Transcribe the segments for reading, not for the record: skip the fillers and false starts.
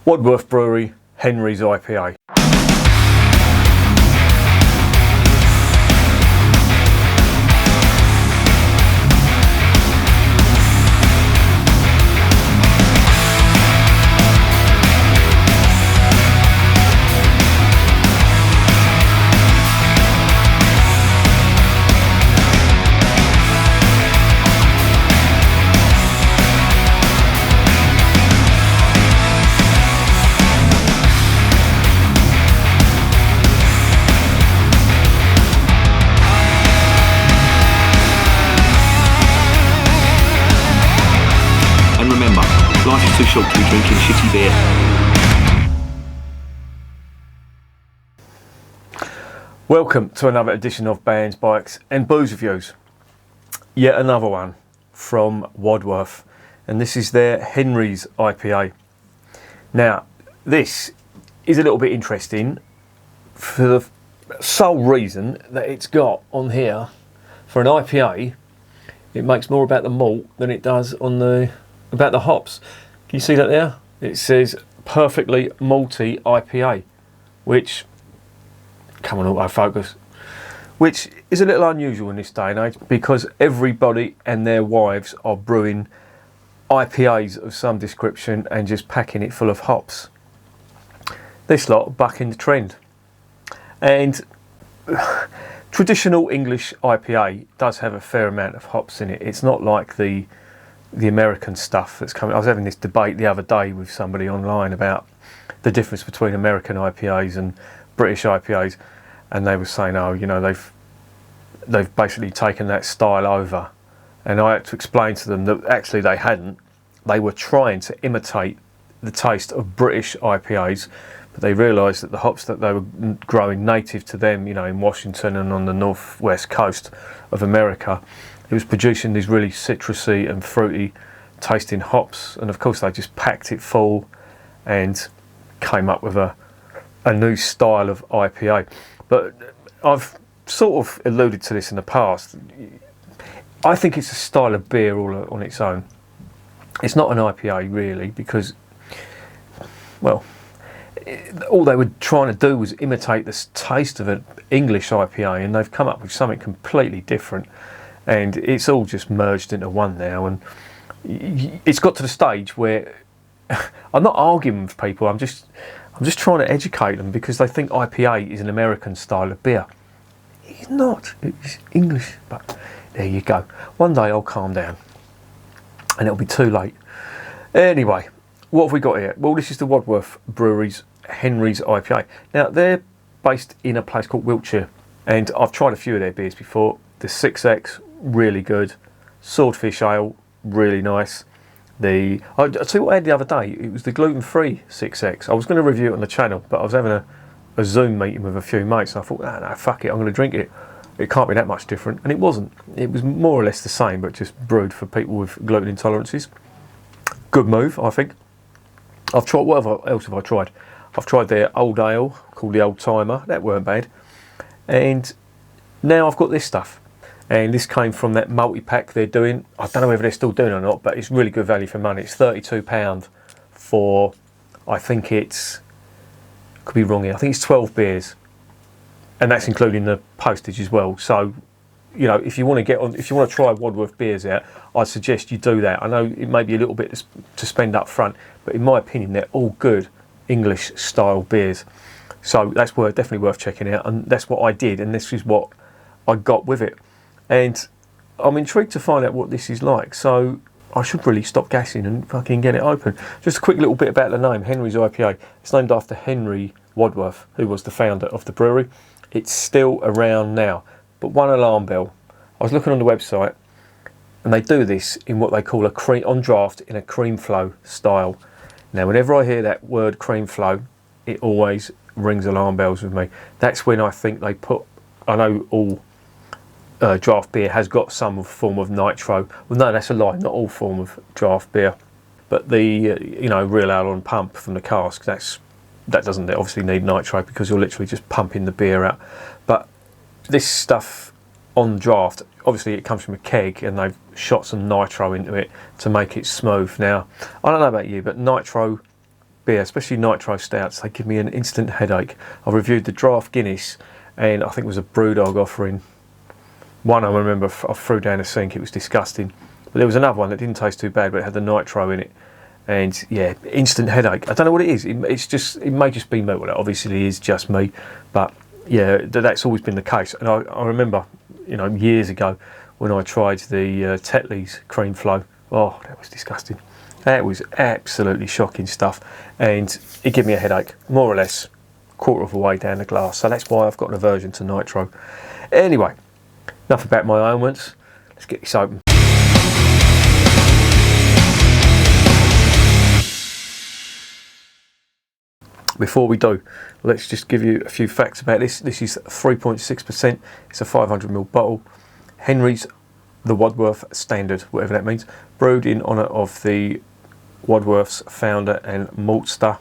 Wadworth Brewery, Henry's IPA. Life is too short to be drinking shitty beer. Welcome to another edition of Bands, Bikes and Booze Reviews. Yet another one from Wadworth, and this is their Henry's IPA. Now, this is a little bit interesting for the sole reason that it's got on here, for an IPA, it makes more about the malt than it does about the hops. Can you see that there? It says perfectly malty IPA, which, come on autofocus, which is a little unusual in this day and age because everybody and their wives are brewing IPAs of some description and just packing it full of hops. This lot bucking the trend. And traditional English IPA does have a fair amount of hops in it. It's not like the American stuff that's coming. I was having this debate the other day with somebody online about the difference between American IPAs and British IPAs, and they were saying, oh, you know, they've basically taken that style over, and I had to explain to them that actually they hadn't. They were trying to imitate the taste of British IPAs, but they realised that the hops that they were growing native to them, you know, in Washington and on the northwest coast of America, it was producing these really citrusy and fruity tasting hops, and of course they just packed it full and came up with a new style of IPA. But I've sort of alluded to this in the past. I think it's a style of beer all on its own. It's not an IPA really, because, well, all they were trying to do was imitate the taste of an English IPA, and they've come up with something completely different. And it's all just merged into one now, and it's got to the stage where I'm not arguing with people. I'm just trying to educate them, because they think IPA is an American style of beer. It's not. It's English. But there you go. One day I'll calm down, and it'll be too late. Anyway, what have we got here? Well, this is the Wadworth Brewery's Henry's IPA. Now, they're based in a place called Wiltshire, and I've tried a few of their beers before. The 6X, really good. Swordfish Ale, really nice. I'll tell you what I had the other day. It was the gluten-free 6X. I was going to review it on the channel, but I was having a Zoom meeting with a few mates, and I thought, no, fuck it, I'm going to drink it. It can't be that much different. And it wasn't. It was more or less the same, but just brewed for people with gluten intolerances. Good move, I think. I've tried, what else have I tried? I've tried their old ale, called the Old Timer. That weren't bad. And now I've got this stuff. And this came from that multi-pack they're doing. I don't know whether they're still doing it or not, but it's really good value for money. It's £32 for, I think it's, could be wrong here, I think it's 12 beers. And that's including the postage as well. So, you know, if you want to try Wadworth beers out, I'd suggest you do that. I know it may be a little bit to spend up front, but in my opinion, they're all good English style beers. So that's definitely worth checking out. And that's what I did, and this is what I got with it. And I'm intrigued to find out what this is like, so I should really stop gassing and fucking get it open. Just a quick little bit about the name, Henry's IPA. It's named after Henry Wadworth, who was the founder of the brewery. It's still around now, but one alarm bell. I was looking on the website, and they do this in what they call a cream on draft in a cream flow style. Now, whenever I hear that word cream flow, it always rings alarm bells with me. That's when I think they put, I know all draft beer has got some form of nitro. Well, no, that's a lie. Not all form of draft beer, but the real ale on pump from the cask. That doesn't obviously need nitro, because you're literally just pumping the beer out. But this stuff on draft, obviously it comes from a keg, and they've shot some nitro into it to make it smooth. Now, I don't know about you, but nitro beer, especially nitro stouts, they give me an instant headache. I reviewed the draft Guinness, and I think it was a Brewdog offering. One I remember I threw down a sink, it was disgusting. But there was another one that didn't taste too bad, but it had the nitro in it. And yeah, instant headache. I don't know what it is. It may just be me. Well, it obviously is just me. But yeah, that's always been the case. And I remember, years ago when I tried the Tetley's cream flow. Oh, that was disgusting. That was absolutely shocking stuff. And it gave me a headache, more or less, quarter of a way down the glass. So that's why I've got an aversion to nitro. Anyway, enough about my ailments. Let's get this open. Before we do, let's just give you a few facts about this. This is 3.6%. It's a 500ml bottle. Henry's, the Wadworth standard, whatever that means. Brewed in honour of the Wadworth's founder and maltsterer.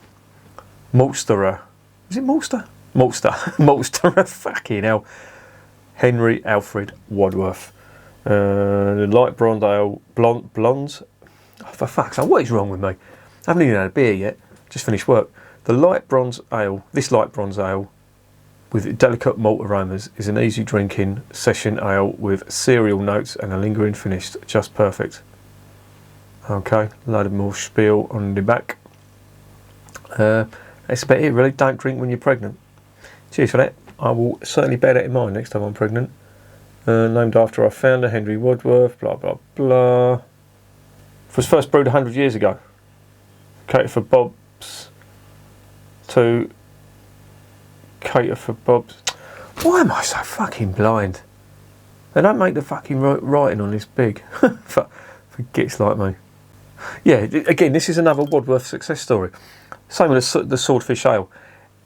Is it maltster? Maltsterer. Fucking hell. Henry Alfred Wadworth. Light bronze ale. Blondes. Oh, for fuck's sake, what is wrong with me? I haven't even had a beer yet. Just finished work. The light bronze ale, this light bronze ale with delicate malt aromas, is an easy drinking session ale with cereal notes and a lingering finish, just perfect. Okay, a load of more spiel on the back. That's about it really. Don't drink when you're pregnant. Cheers for that. I will certainly bear that in mind next time I'm pregnant. Named after our founder, Henry Wadworth, blah blah blah. It was first brewed 100 years ago. Cater for Bob's. To cater for Bob's. Why am I so fucking blind? They don't make the fucking writing on this big. For gits like me. Yeah, again, this is another Wadworth success story. Same with the Swordfish Ale.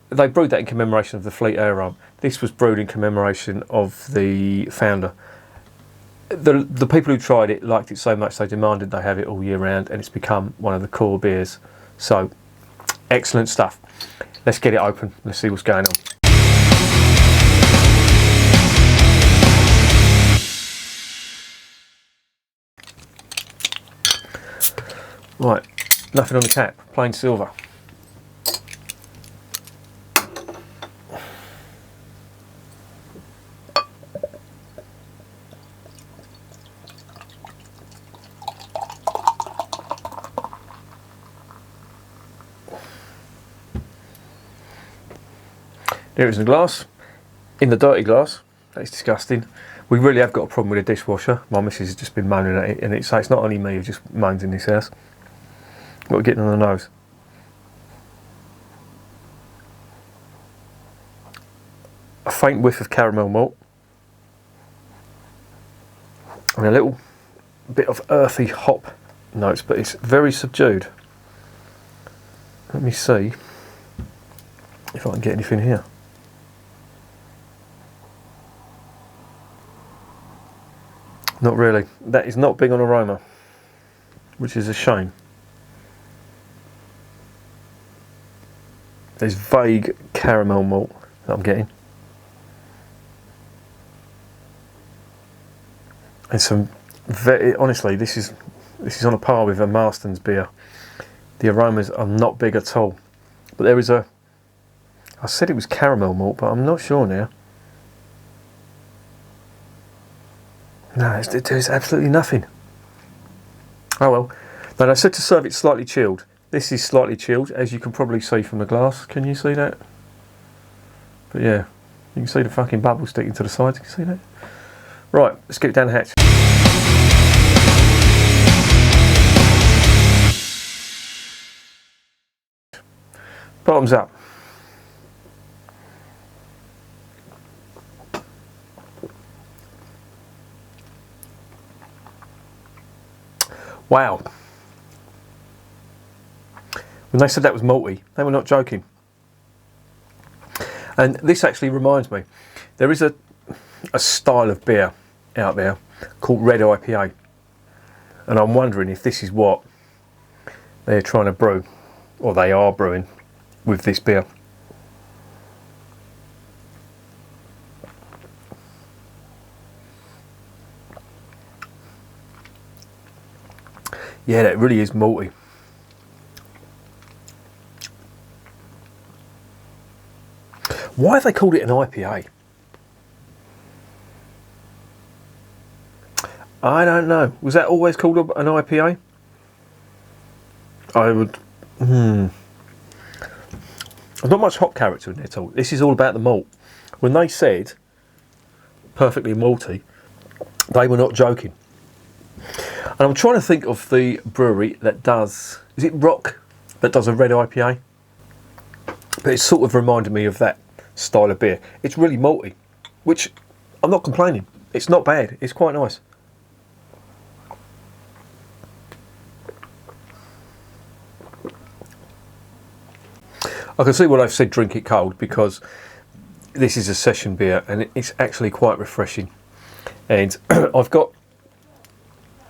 They brewed that in commemoration of the Fleet Air Arm. This was brewed in commemoration of the founder. The people who tried it liked it so much they demanded they have it all year round, and it's become one of the core beers. So, excellent stuff. Let's get it open. Let's see what's going on. Right, nothing on the cap, plain silver. There it is in the glass, in the dirty glass. That's disgusting. We really have got a problem with a dishwasher. My missus has just been moaning at it, and it's not only me who just moans in this house. Got to get on the nose. A faint whiff of caramel malt, and a little bit of earthy hop notes, but it's very subdued. Let me see if I can get anything here. Not really. That is not big on aroma, which is a shame. There's vague caramel malt that I'm getting. And some honestly, this is on a par with a Marston's beer. The aromas are not big at all. But there is I said it was caramel malt, but I'm not sure now. No, there's absolutely nothing. Oh well. Now I said to serve it slightly chilled. This is slightly chilled, as you can probably see from the glass. Can you see that? But yeah, you can see the fucking bubble sticking to the sides. Can you see that? Right, let's get it down the hatch. Bottoms up. Wow. When they said that was malty, they were not joking. And this actually reminds me, there is a style of beer out there called red IPA. And I'm wondering if this is what they're trying to brew, or they are brewing with this beer. Yeah, that really is malty. Why have they called it an IPA? I don't know. Was that always called an IPA? I would... There's not much hop character in it at all. This is all about the malt. When they said perfectly malty, they were not joking. And I'm trying to think of the brewery that does... Is it Rock that does a red IPA? But it sort of reminded me of that style of beer. It's really malty, which I'm not complaining. It's not bad. It's quite nice. I can see why they've said drink it cold, because this is a session beer and it's actually quite refreshing. And I've got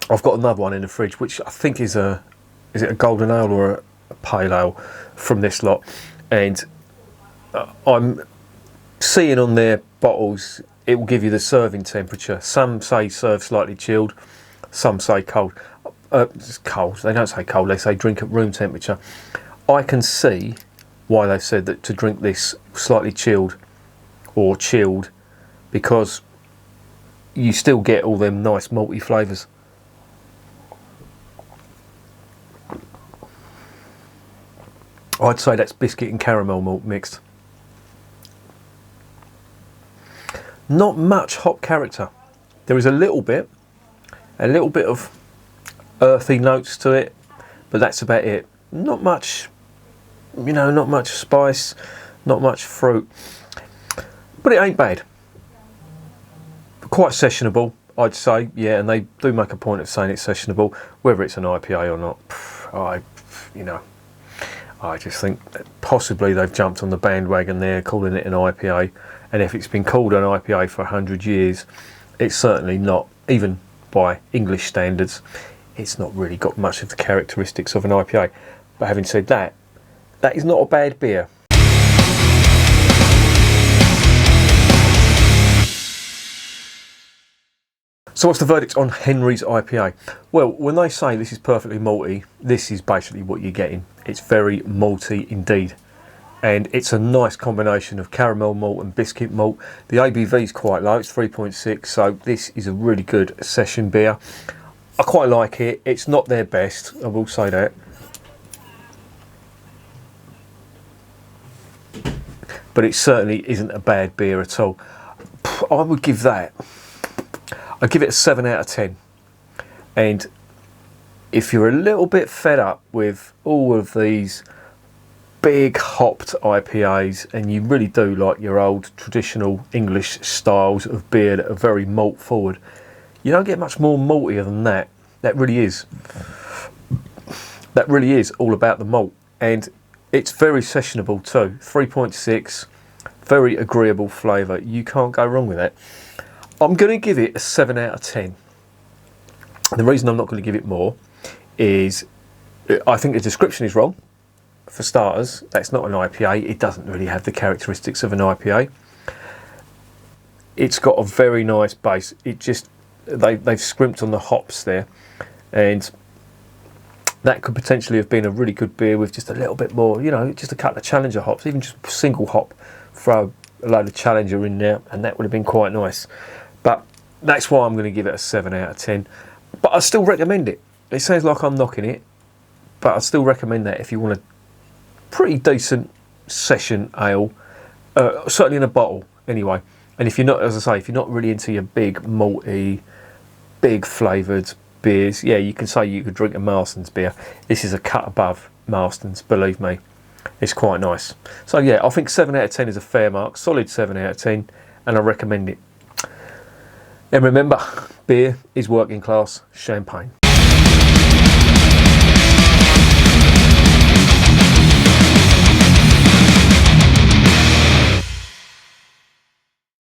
another one in the fridge, which I think is it a golden ale or a pale ale from this lot. And I'm seeing on their bottles it will give you the serving temperature. Some say serve slightly chilled, some say cold. It's cold. They don't say cold. They say drink at room temperature. I can see why they've said that to drink this slightly chilled or chilled, because you still get all them nice malty flavours. I'd say that's biscuit and caramel malt mixed. Not much hop character. There is a little bit of earthy notes to it, but that's about it. Not much, not much spice, not much fruit, but it ain't bad. Quite sessionable, I'd say, yeah, and they do make a point of saying it's sessionable. Whether it's an IPA or not, I just think that possibly they've jumped on the bandwagon there, calling it an IPA, and if it's been called an IPA for 100 years, it's certainly not, even by English standards, it's not really got much of the characteristics of an IPA. But having said that, that is not a bad beer. So what's the verdict on Henry's IPA? Well, when they say this is perfectly malty, this is basically what you're getting. It's very malty indeed. And it's a nice combination of caramel malt and biscuit malt. The ABV is quite low, it's 3.6, so this is a really good session beer. I quite like it. It's not their best, I will say that. But it certainly isn't a bad beer at all. I would give that... I'd give it a 7 out of 10. And if you're a little bit fed up with all of these big hopped IPAs and you really do like your old traditional English styles of beer that are very malt forward, you don't get much more maltier than that. That really is all about the malt. And it's very sessionable too. 3.6, very agreeable flavour. You can't go wrong with that. I'm going to give it a 7 out of 10. The reason I'm not going to give it more is I think the description is wrong. For starters, that's not an IPA. It doesn't really have the characteristics of an IPA. It's got a very nice base. It just they've scrimped on the hops there, and that could potentially have been a really good beer with just a little bit more, just a couple of Challenger hops, even just single hop. Throw a load of Challenger in there, and that would have been quite nice. But that's why I'm going to give it a 7 out of 10. But I still recommend it. It sounds like I'm knocking it, but I still recommend that if you want a pretty decent session ale, certainly in a bottle anyway. And if you're not, as I say, if you're not really into your big malty, big flavoured beers, yeah, you can say you could drink a Marston's beer. This is a cut above Marston's, believe me. It's quite nice. So yeah, I think 7 out of 10 is a fair mark. Solid 7 out of 10, and I recommend it. And remember, beer is working class champagne.